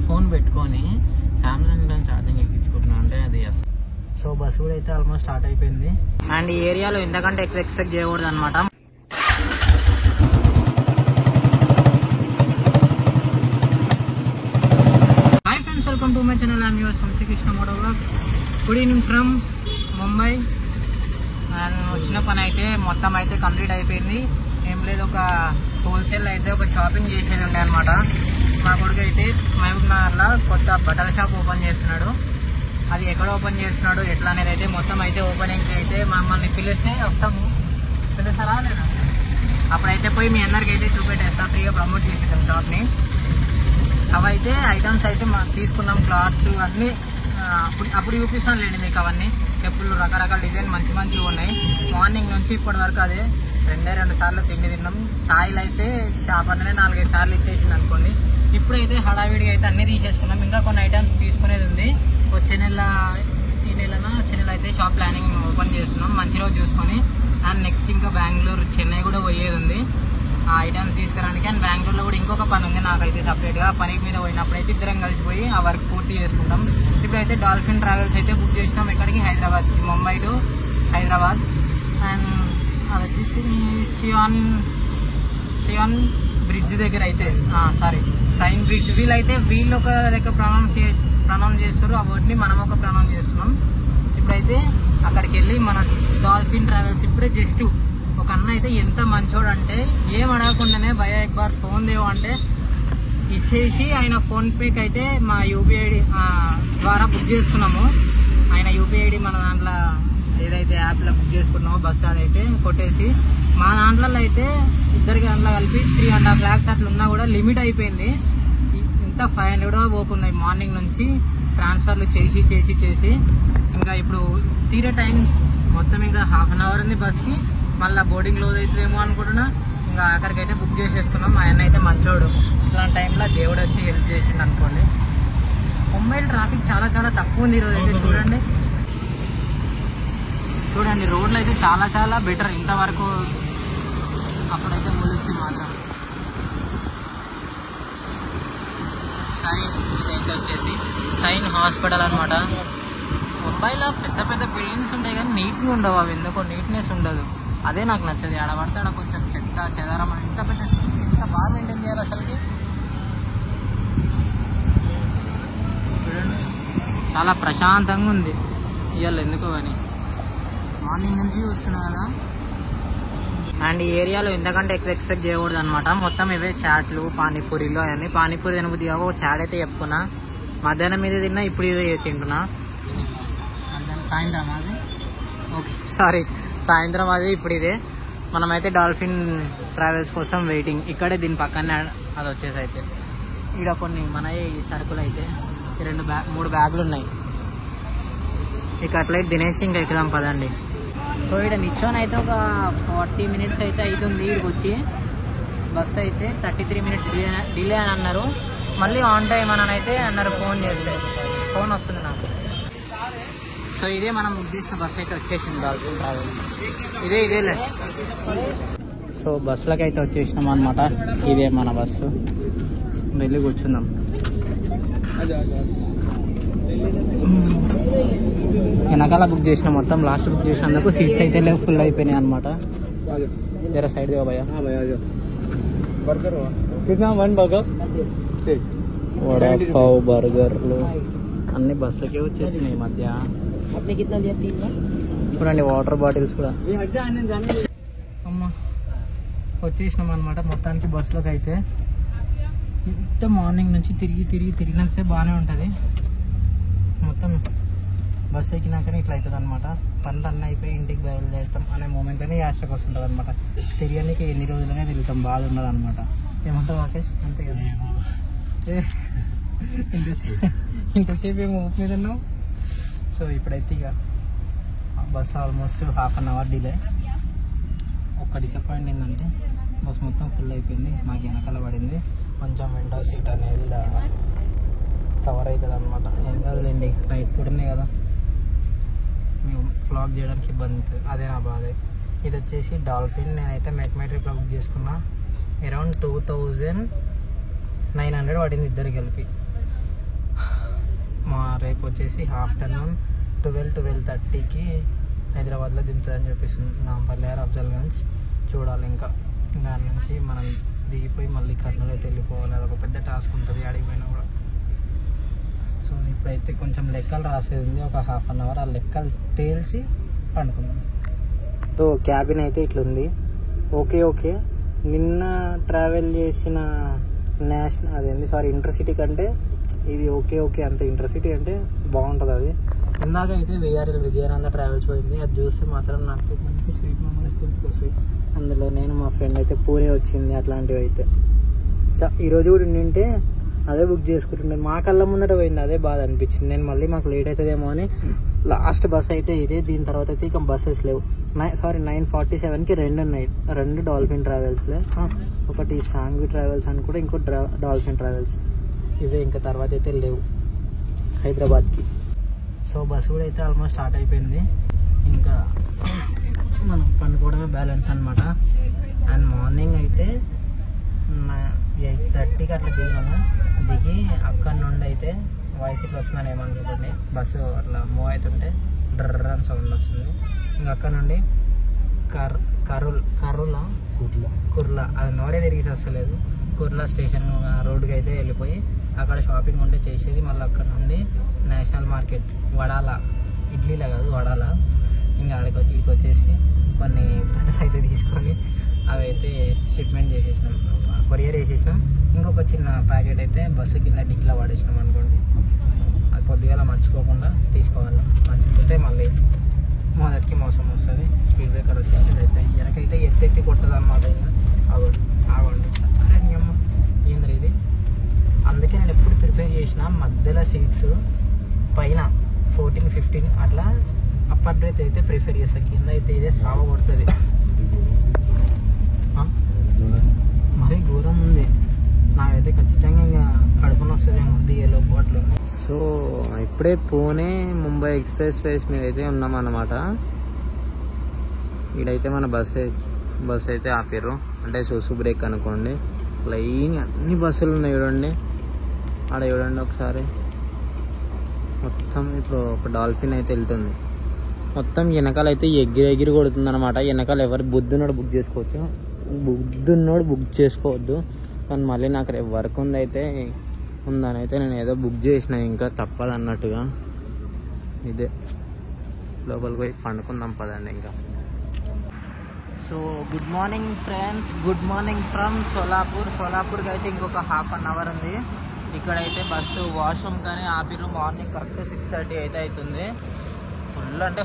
Phone పెట్టుకొని Samsung దాని charging ఎక్కించుకుంటున్నా అంటే అది అసలు. సో బస్సు కూడా అయితే ఆల్మోస్ట్ స్టార్ట్ అయిపోయింది. అండ్ ఈ ఏరియాలో ఇంతకంటే ఎక్కువ ఎక్స్పెక్ట్ చేయకూడదు అనమాట. Hi friends, welcome to my channel. I'm your Srikrishna moto vlogs. Good evening from Mumbai. And వచ్చిన పని అయితే మొత్తం అయితే కంప్లీట్ అయిపోయింది. ఏం లేదు, ఒక హోల్సేల్ అయితే ఒక షాపింగ్ చేసేది ఉండే అనమాట. మా కొడుకు అయితే మహబూబ్నగర్లో కొత్త బట్టల షాప్ ఓపెన్ చేస్తున్నాడు. అది ఎక్కడ ఓపెన్ చేస్తున్నాడు ఎట్లా అనేది అయితే మొత్తం అయితే ఓపెనింగ్ అయితే మమ్మల్ని పిలిస్తే వస్తాము. పిలుస్తారా లేదా? అప్పుడైతే పోయి మీ అందరికి అయితే చూపెట్టేస్తా, ఫ్రీగా ప్రమోట్ చేసేద్దాం షాప్ని. అవైతే ఐటమ్స్ అయితే తీసుకున్నాం, క్లాత్స్ అన్నీ అప్పుడు చూపిస్తాను లేండి మీకు. అవన్నీ చెప్పులు రకరకాల డిజైన్ మంచిగా ఉన్నాయి. మార్నింగ్ నుంచి ఇప్పటి వరకు అదే 2 సార్లు తిండి తిన్నాం. ఛాయ్లు అయితే షాప్ అన్ననే 4-5 సార్లు ఇచ్చేసింది అనుకోండి. ఇప్పుడైతే హడావిడిగా అయితే అన్నీ తీసేసుకున్నాం. ఇంకా కొన్ని ఐటమ్స్ తీసుకునేది ఉంది. వచ్చే నెల అయితే షాప్ ప్లానింగ్ ఓపెన్ చేస్తున్నాం మంచి రోజు చూసుకొని. అండ్ నెక్స్ట్ ఇంకా బెంగళూరు, చెన్నై కూడా పోయేది ఉంది ఆ ఐటమ్స్ తీసుకురానికి. అండ్ బెంగళూరులో కూడా ఇంకొక పని ఉంది నాకైతే సపరేట్గా. పనికి మీద పోయినప్పుడైతే ఇద్దరం కలిసిపోయి ఆ వర్క్ పూర్తి చేసుకుంటాం. ఇప్పుడైతే డాల్ఫిన్ ట్రావెల్స్ అయితే బుక్ చేసినాం. ఎక్కడికి? హైదరాబాద్, ముంబై టు హైదరాబాద్. అండ్ అది వచ్చేసి సియాన్ బ్రిడ్జ్ దగ్గర అయితే సైన్ బ్రిడ్జ్. వీళ్ళు ఒక లెక్క ప్రొనౌన్స్ చేస్తారు, ఆ వర్డ్ని మనం ఒక ప్రొనౌన్స్ చేస్తున్నాం. ఇప్పుడైతే అక్కడికి వెళ్ళి మన డాల్ఫిన్ ట్రావెల్స్ ఇప్పుడే జస్ట్ ఒక అన్న అయితే ఎంత మంచోడు అంటే ఏం అడగకుండానే భయ ఎక్ బార్ ఫోన్ దేవో అంటే ఇచ్చేసి ఆయన ఫోన్పేకి అయితే మా యూపీఐ ద్వారా బుక్ చేసుకున్నాము. ఆయన యూపీఐ మన దాంట్లో ఏదైతే యాప్లో బుక్ చేసుకున్నామో బస్సు అదైతే కొట్టేసి మా దాంట్లో అయితే ఇద్దరికి దాంట్లో కలిపి 3.5 lakhs అట్లా ఉన్నా కూడా లిమిట్ అయిపోయింది. ఇంత 500 పోకున్నాయి మార్నింగ్ నుంచి ట్రాన్స్ఫర్లు చేసి ఇంకా ఇప్పుడు తీరే టైం మొత్తం ఇంకా 1/2 hour ఉంది బస్కి. మళ్ళీ బోర్డింగ్ క్లోజ్ అవుతుందేమో అనుకుంటున్నా. ఇంకా అక్కడికైతే బుక్ చేసేసుకున్నాం. ఆయన అయితే మంచోడు. ఇట్లాంటి టైంలో దేవుడు వచ్చి హెల్ప్ చేసిండు అనుకోండి. ముంబైలో ట్రాఫిక్ చాలా తక్కువ ఉంది ఈరోజు అయితే. చూడండి రోడ్లు అయితే చాలా బెటర్ ఇంతవరకు అప్పుడైతే పోలిస్తే మాత్రం. సైన్ ఇదైతే వచ్చేసి సైన్ హాస్పిటల్ అనమాట. ముంబైలో పెద్ద బిల్డింగ్స్ ఉంటాయి కానీ నీట్గా ఉండవు. అవి ఎందుకో నీట్నెస్ ఉండదు. అదే నాకు నచ్చదు. ఆడపడితే ఆడ కొంచెం చెత్త చెదారం ఎంత బాగా మెయింటైన్ చేయాలి అసలుకి. చూడండి చాలా ప్రశాంతంగా ఉంది ఇవాళ ఎందుకో కానీ. మార్నింగ్ నుంచి చూస్తున్నా కదా. అండ్ ఈ ఏరియాలో ఎంతకంటే ఎక్కువ ఎక్స్పెక్ట్ చేయకూడదు అనమాట. మొత్తం ఇవే చాట్లు, పానీపూరీలు అవన్నీ. పానీపూరి తినబుద్ది కాక ఒక చాట్ అయితే చెప్పుకున్నా. మధ్యాహ్నం మీద తిన్నా, ఇప్పుడు ఇదే తింటున్నా. సాయంత్రం అది సాయంత్రం అది ఇప్పుడు ఇదే. మనమైతే డాల్ఫిన్ ట్రావెల్స్ కోసం వెయిటింగ్. ఇక్కడే దీని పక్కనే అది వచ్చేసి అయితే ఇక్కడ కొన్ని మన ఈ సరుకులు అయితే 3 బ్యాగులు ఉన్నాయి. ఇక అట్లయితే తినేసి ఇంకా ఎక్కుదాం పదండి. సో ఇక్కడ నిచ్చోని అయితే ఒక 40 minutes అయితే అవుతుంది ఇక్కడికి వచ్చి. బస్సు అయితే 33 minutes డిలే అని అన్నారు. మళ్ళీ ఆన్ టైం అని అయితే అన్నారు. ఫోన్ వస్తుంది నాకు. సో ఇదే మనం బుక్ చేసిన బస్సు అయితే వచ్చేసింది డాల్ఫిన్ ట్రావెల్స్. ఇదేలే. సో బస్సులకి అయితే వచ్చేసినాం అనమాట. ఇదే మన బస్సు. వెళ్ళి కూర్చుందాం. వెనకాల బుక్ చేసిన మొత్తం లాస్ట్ బుక్ చేసినందుకు సీట్స్ అయితే లేవు, ఫుల్ అయిపోయినాయి అనమాట. జర సైడ్ దిగా భయ్యా. వడాపావ్, బర్గర్లు అన్ని బస్సులకే వచ్చేసినాయి ఈ మధ్య. చూడండి వాటర్ బాటిల్స్ కూడా. అమ్మా వచ్చేసినాం అనమాట మొత్తానికి బస్సులోకి అయితే. ఇంత మార్నింగ్ నుంచి తిరిగినంతసేపు బాగానే ఉంటుంది. మొత్తం బస్సు ఎక్కినాకనే ఇట్లా అవుతుంది అనమాట. పనులు అన్నీ అయిపోయి ఇంటికి బయలుదేరుతాం అనే మూమెంట్లోనే యాస్ట్కి వస్తుంటుంది అనమాట. తిరిగానికి ఎన్ని రోజులనే తిరుగుతాం, బాధ ఉండదు అనమాట. ఏమంటావు రాకేష్? అంతే కదా. ఇంతసేపు ఏమో ఊపి మీద ఉన్నావు. సో ఇప్పుడైతే ఇక బస్సు ఆల్మోస్ట్ 1/2 hour డిలే. ఒక్క డిసప్పాయింట్ ఏంటంటే బస్సు మొత్తం ఫుల్ అయిపోయింది. మాకు వెనకాల పడింది. కొంచెం విండో సీట్ అనేది ఇలా కవర్ అవుతుంది అనమాట. ఏం కాదులేండి, నైట్ ఫుడ్ ఉన్నాయి కదా, మేము ఫ్లాగ్ చేయడానికి ఇబ్బంది అవుతుంది. అదే నా బాధ. ఇది వచ్చేసి డాల్ఫిన్. నేనైతే మెక్మై ట్రిప్లో బుక్ చేసుకున్నా. అరౌండ్ 2900 పడింది ఇద్దరు కలిపి. రేపు వచ్చేసి ఆఫ్టర్నూన్ 12-12:30కి హైదరాబాద్లో దింపుతుందని చెప్పేసి నాంపల్లి అఫ్జల్గంజ్ చూడాలి. ఇంకా దాని నుంచి మనం దిగిపోయి మళ్ళీ కర్నూలు అయితే వెళ్ళిపోవాలి. అదొక పెద్ద టాస్క్ ఉంటుంది అడిగిపోయినా కూడా. సో ఇప్పుడైతే కొంచెం లెక్కలు రాసేది ఉంది, ఒక హాఫ్ అన్ అవర్ ఆ లెక్కలు తేల్చి పండుకుందాం. సో క్యాబిన్ అయితే ఇట్లుంది. ఓకే నిన్న ట్రావెల్ చేసిన ఇంటర్సిటీ కంటే ఇది ఓకే అంత ఇంటర్సిటీ అంటే బాగుంటుంది. అది ఇందాక అయితే VRL విజయానంద ట్రావెల్స్ పోయింది, అది చూస్తే మాత్రం నాకు మంచి స్వీట్ మెమరీస్ గుర్తుకొస్తాయి. అందులో నేను మా ఫ్రెండ్ అయితే పూరే వచ్చింది, అట్లాంటివి అయితే ఈరోజు కూడా ఉండింటే అదే బుక్ చేసుకుంటుండే. మా కళ్ళ ముందట పోయింది, అదే బాధ అనిపించింది. నేను మళ్ళీ మాకు లేట్ అవుతుందేమో అని లాస్ట్ బస్ అయితే ఇదే. దీని తర్వాత అయితే ఇక బస్సెస్ లేవు. 9:47కి రెండు ఉన్నాయి, 2 డాల్ఫిన్ ట్రావెల్స్లే, ఒకటి సాంగ్వి ట్రావెల్స్ అని కూడా ఇంకో డాల్ఫిన్ ట్రావెల్స్. ఇవే ఇంకా తర్వాత అయితే లేవు హైదరాబాద్కి. సో బస్సు కూడా అయితే ఆల్మోస్ట్ స్టార్ట్ అయిపోయింది. ఇంకా మనం పండుకోవడమే బ్యాలెన్స్ అనమాట. అండ్ మార్నింగ్ అయితే 8:30కి అట్లా దిగి అక్కడ నుండి అయితే వాయిస్ ఇట్లా వస్తుందని ఏమనుకోండి, బస్సు అట్లా మూవ్ అవుతుంటే డ్రర్ అని సౌండ్ వస్తుంది. ఇంకా అక్కడ నుండి కుర్లా అది నోరే తిరిగి వస్తలేదు. కుర్లా స్టేషన్ రోడ్కి అయితే వెళ్ళిపోయి అక్కడ షాపింగ్ ఉంటే చేసేది. మళ్ళీ అక్కడ నుండి నేషనల్ మార్కెట్ వడాల, ఇడ్లీలా కాదు వడాల, ఇంకా ఇక్కడికి వచ్చేసి కొన్ని బట్టలు అయితే తీసుకొని అవి అయితే షిప్మెంట్ చేసేసినాం, కొరియర్ వేసేసినాం. ఇంకొక చిన్న ప్యాకెట్ అయితే బస్సు కింద డిక్లో పడేసినాం అనుకోండి. అది పొద్దుగాల మర్చిపోకుండా తీసుకోవాలి, మర్చిపోతే మళ్ళీ మొదటికి మోసం వస్తుంది. స్పీడ్ బ్రేకర్ వచ్చేసి అయితే వెనకైతే ఎత్తి కొట్టదు అనమాట. ఇంకా ఆగండి ఏంద్రీ ఇది. అందుకే నేను ఎప్పుడు ప్రిపేర్ చేసిన మధ్యలో సీట్స్ పైన 14-15 అట్లా అప్పర్ బ్రేత్ అయితే ప్రిఫర్ చేస్తాను. కింద అయితే ఇదే సావ కొడుతుంది, మరీ ఘోరం ఉంది. నాకైతే ఖచ్చితంగా ఇంకా కడుపున వస్తుందేమో దిగేలోపు అట్లా. సో ఇప్పుడే పూణే ముంబై ఎక్స్ప్రెస్ వేస్ మీద అయితే ఉన్నాం అన్నమాట. ఈడైతే మన బస్ అయితే ఆపారు, అంటే సూసు బ్రేక్ అనుకోండి. లైన్ అన్ని బస్సులు ఉన్నాయి చూడండి, ఆడ చూడండి ఒకసారి. మొత్తం ఇప్పుడు ఒక డాల్ఫిన్ అయితే వెళ్తుంది. మొత్తం వెనకాల అయితే ఎగిరి కొడుతుంది అనమాట. వెనకాల ఎవరు బుద్ధున్నోడు బుక్ చేసుకోవచ్చు, బుద్ధున్నోడు బుక్ చేసుకోవద్దు. కానీ మళ్ళీ నాకు రేపు వర్క్ ఉందని అయితే నేను ఏదో బుక్ చేసిన, ఇంకా తప్పదు అన్నట్టుగా. ఇదే లోపలికి పోయి పండుకుందాం పదండి ఇంకా. So good morning friends, good morning from సోలాపూర్కి అయితే ఇంకొక హాఫ్ అన్ అవర్ ఉంది. ఇక్కడైతే బస్సు వాష్రూమ్ కానీ ఆపిరు. మార్నింగ్ కరెక్ట్ 6:30 అయితే అవుతుంది.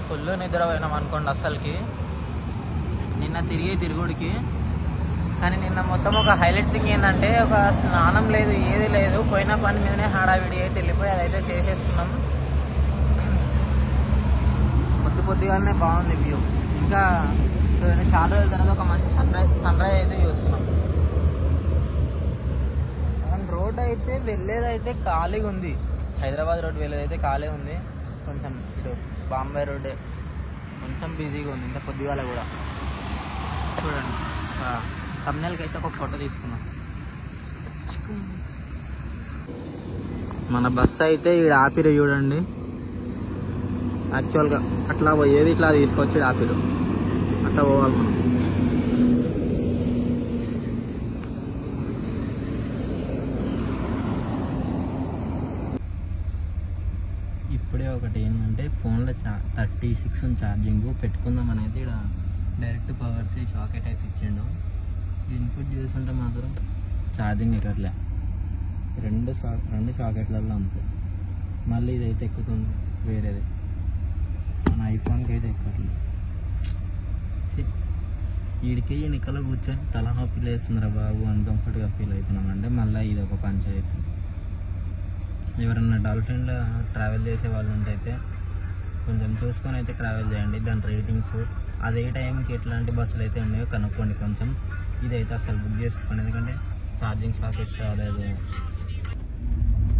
ఫుల్ నిద్ర పోయినాం అనుకోండి అస్సలకి నిన్న తిరుగుడికి. కానీ నిన్న మొత్తం ఒక హైలైట్ థింగ్ ఏంటంటే, ఒక స్నానం లేదు, ఏది లేదు, పోయిన పని మీదనే హడావిడి అయితే వెళ్ళిపోయి అదైతే చేసేసుకున్నాం. పొద్దుగానే బాగుంది వ్యూ. ఇంకా చాలా రోజుల తర్వాత ఒక మంచి సన్ రైజ్ అయితే చూస్తున్నాం. రోడ్ అయితే వెళ్ళేదైతే ఖాళీగా ఉంది, హైదరాబాద్ రోడ్ వెళ్ళేదైతే ఖాళీ ఉంది. కొంచెం ఇటు బాంబే రోడ్ కొంచెం బిజీగా ఉంది, ఇంత పొద్దుగాల కూడా. చూడండి తమ్నెల్కి అయితే ఒక ఫోటో తీసుకున్నాం. మన బస్సు అయితే ఇక్కడ ఆపిరు చూడండి. యాక్చువల్గా అట్లా పోయేది, ఇట్లా తీసుకొచ్చి ఆపిరు, అట్లా పోవాలి మనం. ఇప్పుడే ఒకటి ఏంటంటే ఫోన్లో 36 ఛార్జింగ్ పెట్టుకుందామని అయితే ఇక్కడ డైరెక్ట్ పవర్స్ షాకెట్ అయితే ఇచ్చిండు. ఇన్పుట్ చూస్తుంటే మాత్రం ఛార్జింగ్ ఎక్కట్లే, రెండు షాకెట్లలో అంతే. మళ్ళీ ఇదైతే ఎక్కుతుంది వేరేది, మన ఐఫోన్కి అయితే ఎక్కట్లేదు. వీడికి ఎన్నికల్లో కూర్చొని తలనొప్పి లేస్తుందిరా బాబు, అన్కంఫర్ట్గా ఫీల్ అవుతున్నామంటే మళ్ళీ ఇది ఒక పంచాయతీ. ఎవరన్నా డాల్ఫిన్లో ట్రావెల్ చేసే వాళ్ళు ఉంటే కొంచెం చూసుకొని అయితే ట్రావెల్ చేయండి. దాని రేటింగ్స్, అదే టైంకి ఎట్లాంటి బస్సులు అయితే ఉన్నాయో కనుక్కోండి కొంచెం. ఇదైతే అసలు బుక్ చేసుకోండి, ఎందుకంటే ఛార్జింగ్ షాకెట్ రాలేదు.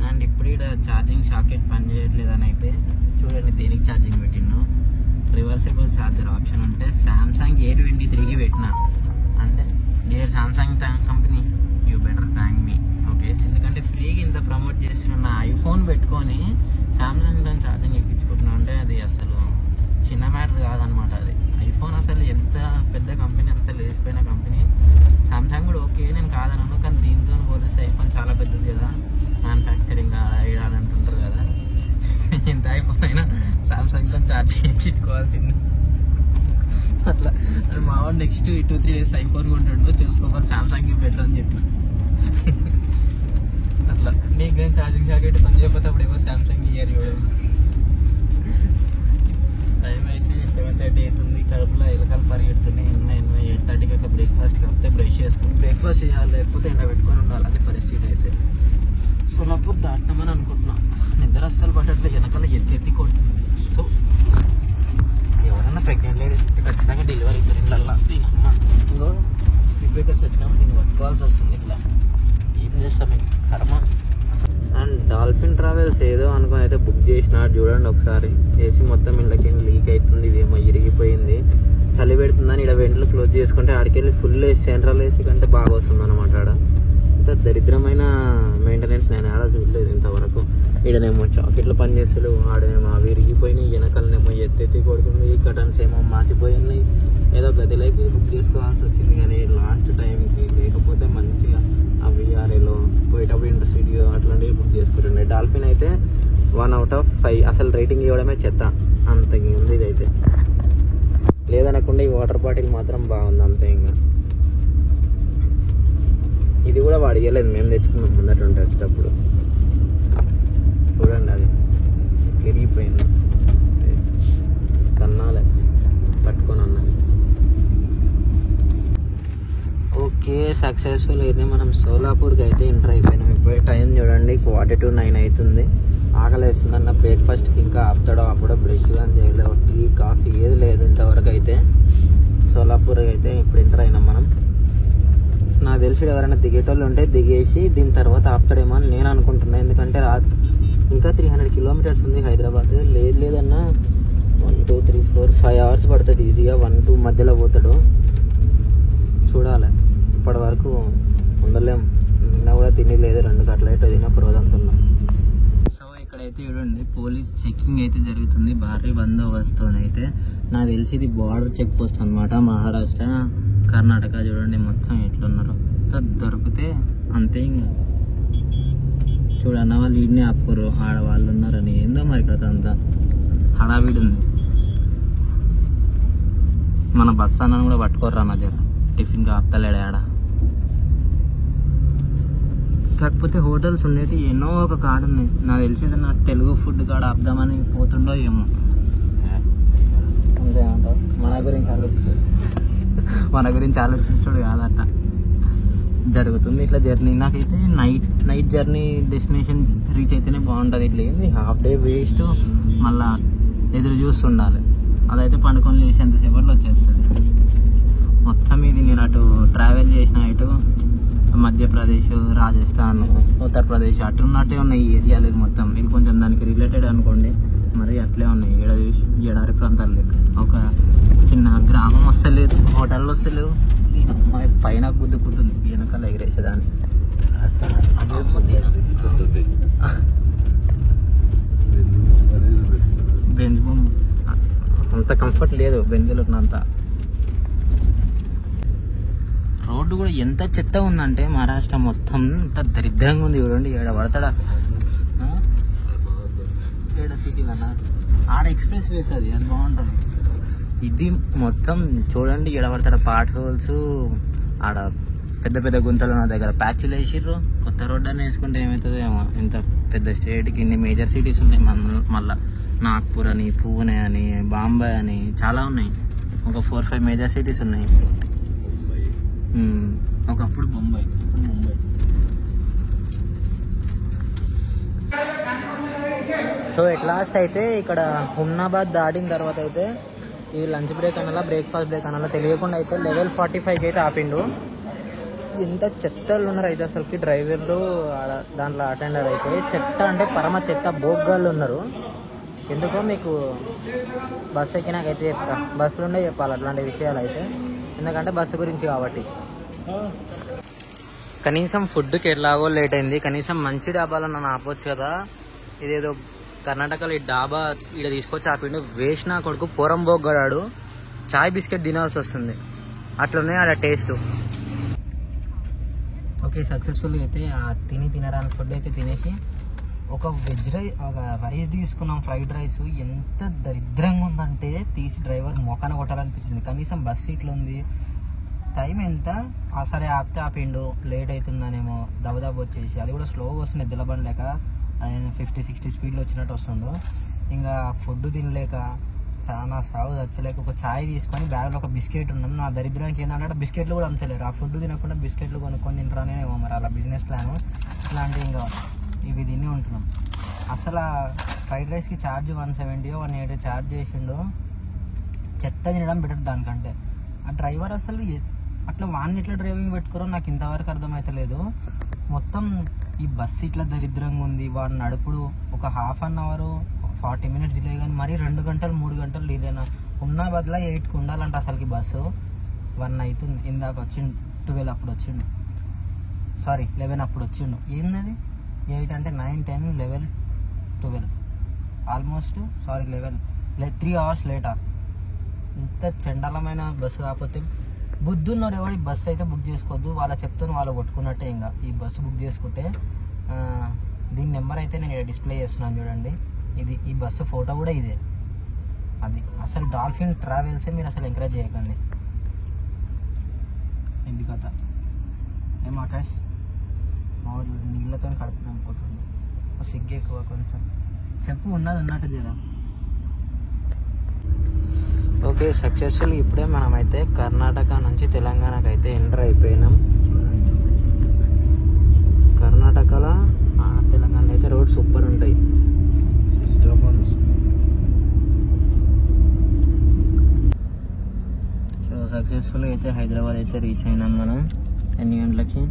అండ్ ఇప్పుడు ఇక్కడ ఛార్జింగ్ షాకెట్ పని చేయట్లేదని అయితే చూడండి దేనికి ఛార్జింగ్ పెట్టినా. రివర్సిబుల్ ఛార్జర్ ఆప్షన్ ఉంటే సామ్సంగ్ A23కి పెట్టిన. అంటే dear Samsung company, you better thank me. Okay, ఎందుకంటే ఫ్రీగా ఇంత ప్రమోట్ చేస్తున్న ఐఫోన్ పెట్టుకొని ఐఫోన్ అసలు ఎంత పెద్ద కంపెనీ, అంత లేచిపోయిన కంపెనీ. సామ్సంగ్ కూడా ఓకే, నేను కాదనను, కానీ దీంతో పోలిస్తే ఐఫోన్ చాలా పెద్దది కదా, మ్యానుఫ్యాక్చరింగ్ అని అంటుంటారు కదా. ఎంత ఐఫోన్ అయినా సామ్సంగ్తో ఛార్జ్ చేయించుకోవాల్సింది. అట్లా మా వాడు నెక్స్ట్ 2-3 days ఐఫోన్ కొంటాడు, చూసుకోక సామ్సంగ్ బెటర్ అని చెప్పి. అట్లా నీకు కానీ ఛార్జింగ్ జాకెట్ పని చేయకపోతే అప్పుడు ఏమో సామ్సంగ్ ఇయర్ చూడదు. టైం అయితే 7:30 అవుతుంది. కడుపులో ఎలకలు పరిగెడుతున్నాయి. 8:30కి అట్లా బ్రేక్ఫాస్ట్కి వస్తే బ్రష్ చేసుకుని బ్రేక్ఫాస్ట్ చేయాలి, లేకపోతే ఎండ పెట్టుకొని ఉండాలి. అది పరిస్థితి అయితే. సోలాపూర్ దాటినామని అనుకుంటున్నాం. నిద్ర అస్సలు పట్టట్లేదు, వెనకాల ఎత్తి కొడుతుంది. సో ఎవరైనా ప్రెగ్నెంట్ లేడీ ఖచ్చితంగా డెలివరీ అవుతారు ఇట్లల్లా. దీనమ్మ ఇంకో స్పీడ్ బ్రేకర్స్ వచ్చినప్పుడు దీన్ని పట్టుకోవాల్సి వస్తుంది. ఇట్లా ఏం చేస్తాం ఇంక కర్మ. అండ్ డాల్ఫిన్ ట్రావెల్స్ ఏదో అనుకుని అయితే బుక్ చేసిన, చూడండి ఒకసారి. ఏసీ మొత్తం ఇళ్ళకి లీక్ అవుతుంది, ఇదేమో ఇరిగిపోయింది. చలి పెడుతుందని ఇక్కడ వెంటలు క్లోజ్ చేసుకుంటే ఆడికెళ్ళి ఫుల్ ఏసీ, సెంట్రల్ ఏసీ కంటే బాగా వస్తుంది అనమాట. ఆడ ఇంత దరిద్రమైన మెయింటెనెన్స్ నేను ఆడ చూడలేదు ఇంతవరకు. ఈడనేమో చాకెట్లు పనిచేస్తాడు, ఆడనేమో అవి విరిగిపోయినాయి, వెనకాలనేమో ఎత్తి కొడుతుంది, కటన్స్ ఏమో మాసిపోయి ఉన్నాయి. ఏదో గదిలోకి బుక్ చేసుకోవాల్సి వచ్చింది, కానీ లాస్ట్ టైంకి లేకపోతే మంచిగా ఆ విఆర్ఏలో పోయేటప్పుడు ఇంటర్సిటీ అట్లాంటివి బుక్ చేసుకుంటుండే. డాల్ఫిన్ అయితే 1 out of 5 అసలు రేటింగ్ ఇవ్వడమే చెత్త, అంత ఉంది. ఇదైతే లేదనకుండా ఈ వాటర్ బాటిల్ మాత్రం బాగుంది అంతే. ఇంకా ఇది కూడా వాడు ఇవ్వలేదు, మేము తెచ్చుకున్నాం ముందట వచ్చేటప్పుడు. చూడండి అది తిరిగిపోయింది, తన్నాలే పట్టుకొని అన్నది. ఓకే, సక్సెస్ఫుల్ అయితే మనం సోలాపూర్కి అయితే ఎంటర్ అయిపోయినాం. ఇప్పుడు టైం చూడండి 8:45 అవుతుంది. ఆకలేస్తుందన్న బ్రేక్ఫాస్ట్కి ఇంకా ఆపుతాడో అప్పుడో బ్రష్ కానీ చేయలేవు, టీ కాఫీ ఏది లేదు ఇంతవరకు అయితే. సోలాపూర్ అయితే ఇప్పుడు ఎంటర్ అయినాం మనం. నాకు తెలిసి ఎవరైనా దిగేటోళ్ళు ఉంటే దిగేసి దీని తర్వాత ఆపుతాడేమో అని నేను అనుకుంటున్నాను. ఎందుకంటే ఇంకా 300 kilometers ఉంది హైదరాబాద్. లేదన్నా 1, 2, 3, 4, 5 hours పడుతుంది ఈజీగా. 1-2 మధ్యలో పోతాడు. చూడాలి, ఇప్పటి వరకు ఉండలేం. నిన్న కూడా తినలేదు, 2 కట్లెట్ తిని ఒక రోజంతా ఉన్నాం. సో ఇక్కడైతే చూడండి పోలీస్ చెకింగ్ అయితే జరుగుతుంది, భారీ బందోబస్తునైతే. నాకు తెలిసి ఇది బార్డర్ చెక్ పోస్ట్ అనమాట, మహారాష్ట్ర కర్ణాటక. చూడండి మొత్తం ఎట్లున్నారు, దొరికితే అంతే. ఇంకా చూడన్న వాళ్ళు వీడిని ఆపుకోరు, ఆడవాళ్ళు ఉన్నారని. ఏందో మరి కథ అంతా హడావిడి ఉంది. మన బస్ అన్నను కూడా పట్టుకోర్రా నా జర, టిఫిన్కి ఆపుతలేడు ఆడ. కాకపోతే హోటల్స్ ఉండేవి ఎన్నో ఒక కాడ ఉన్నాయి. నాకు తెలిసి నా తెలుగు ఫుడ్ కాడ ఆపుదామని పోతుండో ఏమో. అంతేమంటావు? మన గురించి ఆలోచిస్తాడు కాదట. జరుగుతుంది ఇట్లా జర్నీ. నాకైతే నైట్ జర్నీ డెస్టినేషన్ రీచ్ అయితేనే బాగుంటుంది. ఇట్లా ఏంది హాఫ్ డే వేస్ట్, మళ్ళా ఎదురు చూస్తుండాలి. అదైతే పండుకొని లేచేంతసేపట్లో వచ్చేస్తుంది. మొత్తం ఇది నేను అటు ట్రావెల్ చేసిన, ఇటు మధ్యప్రదేశ్, రాజస్థాన్, ఉత్తరప్రదేశ్ అటున్నట్టే ఉన్నాయి ఈ ఏరియాలు మొత్తం. ఇది కొంచెం దానికి రిలేటెడ్ అనుకోండి, మరి అట్లే ఉన్నాయి. ఎడారి ప్రాంతాలు లేక ఒక చిన్న గ్రామం వస్తలేదు, హోటళ్ళు వస్తలేవు. పైన గుద్దుకుంటుంది వెనకాల ఎగిరేసేదాన్ని. బెంజ్ బొమ్మ అంత కంఫర్ట్ లేదు బెంజులకు. అంత రోడ్డు కూడా ఎంత చెత్త ఉందంటే మహారాష్ట్ర మొత్తం ఇంత దరిద్రంగా ఉంది. చూడండి ఏడ పడతాడా, ఏడ సిటీలన్నా ఆడ ఎక్స్ప్రెస్ వేస్ అది బాగుంటుంది. ఇది మొత్తం చూడండి ఏడ పడతాడా, పాట్ హోల్స్, ఆడ పెద్ద పెద్ద గుంతలు నా దగ్గర ప్యాచ్లు వేసిర్రు. కొత్త రోడ్డు అని వేసుకుంటే ఏమవుతుందో ఏమో. ఇంత పెద్ద స్టేట్కి ఇన్ని మేజర్ సిటీస్ ఉన్నాయి. మళ్ళీ నాగ్పూర్ అని, పూణే అని, బాంబే అని చాలా ఉన్నాయి. ఒక 4-5 మేజర్ సిటీస్ ఉన్నాయి. ఒకప్పుడు బొంబాయి, ఇప్పుడు ముంబై. సో ఎట్ లాస్ట్ అయితే ఇక్కడ హుమ్నాబాద్ దాటిన తర్వాత అయితే ఇది లంచ్ బ్రేక్ అనాలా బ్రేక్ఫాస్ట్ బ్రేక్ అనాలా తెలియకుండా అయితే level 45 అయితే ఆపిండు. ఎంత చెత్తలు ఉన్నారు అయితే అసలుకి. డ్రైవర్లు దాంట్లో అటెండర్ అయితే చెత్త అంటే పరమ చెత్త బోగ్గాళ్ళు ఉన్నారు. ఎందుకో మీకు బస్సు ఎక్కినాకైతే చెప్తా, బస్సులోనే చెప్పాలి అట్లాంటి విషయాలు అయితే. ఎందుకంటే బస్సు గురించి కాబట్టి. కనీసం ఫుడ్కి ఎలాగో లేట్ అయింది. కనీసం మంచి డాబాలో నన్ను ఆపొచ్చు కదా. ఇదేదో కర్ణాటకలో ఈ డాబా ఇక్కడ తీసుకొచ్చి ఆపిండు. వేసిన కొడుకు పోరంబోగ్గాడు. చాయ్ బిస్కెట్ తినాల్సి వస్తుంది, అట్లున్నాయి అలా టేస్ట్. ఓకే, సక్సెస్ఫుల్గా అయితే తినరాని ఫుడ్ అయితే తినేసి ఒక రైస్ తీసుకున్నాం, ఫ్రైడ్ రైస్. ఎంత దరిద్రంగా ఉందంటే తీసి డ్రైవర్ మొఖాన కొట్టాలనిపించింది. కనీసం బస్ సీట్లు ఉంది, టైం ఎంత సరే ఆపితే ఆపిండు, లేట్ అవుతుందనేమో దబదబ వచ్చేసి, అది కూడా స్లోగా వస్తుంది ఎద్దుల బండి లేక, 50-60 స్పీడ్లో వచ్చినట్టు వస్తుండు. ఇంకా ఫుడ్ తినలేక చాలా సాగు వచ్చలేక ఒక ఛాయ్ తీసుకొని బ్యాగ్లో ఒక బిస్కెట్ ఉన్నాం. నా దరిద్రానికి ఏంటంటే బిస్కెట్లు కూడా అమ్ముతలేరు, ఆ ఫుడ్ తినకుండా బిస్కెట్లు కొనుక్కొని తింటారనేమో మరి అలా బిజినెస్ ప్లాన్. ఇలాంటివి ఇంకా ఇవి తిని ఉంటున్నాం. అసలు ఫ్రైడ్ రైస్కి ఛార్జ్ 170 180 ఛార్జ్ చేసిండు. చెత్త తినడం బెటర్ దానికంటే. ఆ డ్రైవర్ అసలు అట్లా వాడిని ఎట్లా డ్రైవింగ్ పెట్టుకోరో నాకు ఇంతవరకు అర్థమవుతలేదు. మొత్తం ఈ బస్సు ఇట్లా దరిద్రంగా ఉంది, వాడు నడుపుడు ఒక half an hour 40 minutes delay, కానీ మరీ 2 గంటలు 3 గంటలు డిలేనా. ఉన్న బదులా 8కి ఉండాలంట అసలుకి బస్సు. 1 అవుతుంది, ఇందాక వచ్చిండు 12 అప్పుడు వచ్చిండు, సారీ 11 అప్పుడు వచ్చిండు. ఏంటది 8 అంటే 9, 10, 11, 12 ఆల్మోస్ట్, సారీ 11 3 అవర్స్ లేటా. ఇంత చండాలమైన బస్సు. కాకపోతే బుద్ధి ఉన్నాడు ఎవరు ఈ బస్సు అయితే బుక్ చేసుకోవద్దు, వాళ్ళ చెప్తాను వాళ్ళు కొట్టుకున్నట్టే. ఇంకా ఈ బస్సు బుక్ చేసుకుంటే దీని నెంబర్ అయితే నేను డిస్ప్లే చేస్తున్నాను చూడండి. ఇది ఈ బస్సు ఫోటో కూడా ఇదే. అది అసలు డాల్ఫిన్ ట్రావెల్సే మీరు అసలు ఎంకరేజ్ చేయకండి. ఇది కథ ఏం ఆకాష్ నీళ్ళతో కడుపుని అనుకుంటున్నాను, సిగ్గు ఎక్కువ కొంచెం. చెప్పు ఉన్నది ఉన్నట్టు జర. ఓకే, సక్సెస్ఫుల్ ఇప్పుడే మనమైతే కర్ణాటక నుంచి తెలంగాణకు అయితే ఎంటర్ అయిపోయినాం. కర్ణాటకలో తెలంగాణలో అయితే రోడ్ సూపర్ ఉంటాయి. సో సక్సెస్ఫుల్గా అయితే హైదరాబాద్ అయితే రీచ్ అయినాం మనం. 8 గంటలకి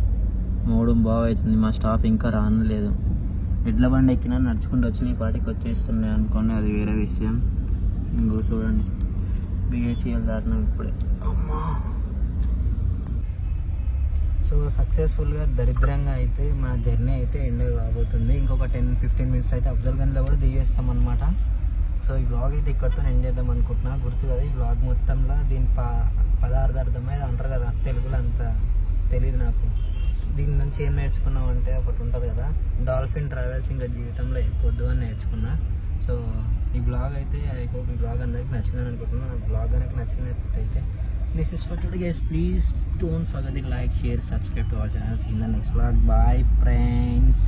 3 బాగా అవుతుంది, మా స్టాప్ ఇంకా రానలేదు. ఎడ్ల బండి ఎక్కినా నడుచుకుంటూ వచ్చి ఈ పాటికి వచ్చేస్తున్నాయి అనుకోండి, అది వేరే విషయం. ఇంకో చూడండి BACL దాటినాం ఇప్పుడే. అమ్మా. సో సక్సెస్ఫుల్గా దరిద్రంగా అయితే మన జర్నీ అయితే ఎండ్ కాబోతుంది. ఇంకొక 10-15 మినిట్స్లో అయితే అఫ్జల్గంజ్లో కూడా దిగేస్తాం అనమాట. సో ఈ బ్లాగ్ అయితే ఇక్కడితో ఎండ్ చేద్దాం అనుకుంటున్నా. గుర్తు కదా ఈ బ్లాగ్ మొత్తంలో దీని పదార్థార్థం అయితే అంటారు కదా, తెలుగులో అంత తెలియదు నాకు. దీని నుంచి ఏం నేర్చుకున్నాం అంటే ఒకటి ఉంటుంది కదా, డాల్ఫిన్ ట్రావెల్స్ ఇంకా జీవితంలో ఎక్కొద్దు అని నేర్చుకున్నా. సో ఈ బ్లాగ్ అయితే ఐ హోప్ ఈ బ్లాగ్ అందరికి నచ్చిందని అనుకుంటున్నాను. ఆ బ్లాగ్ కనుక నచ్చినట్టయితే this is for today guys. Please don't forget the like, share, subscribe to our channel. See in the next blog. Bye friends.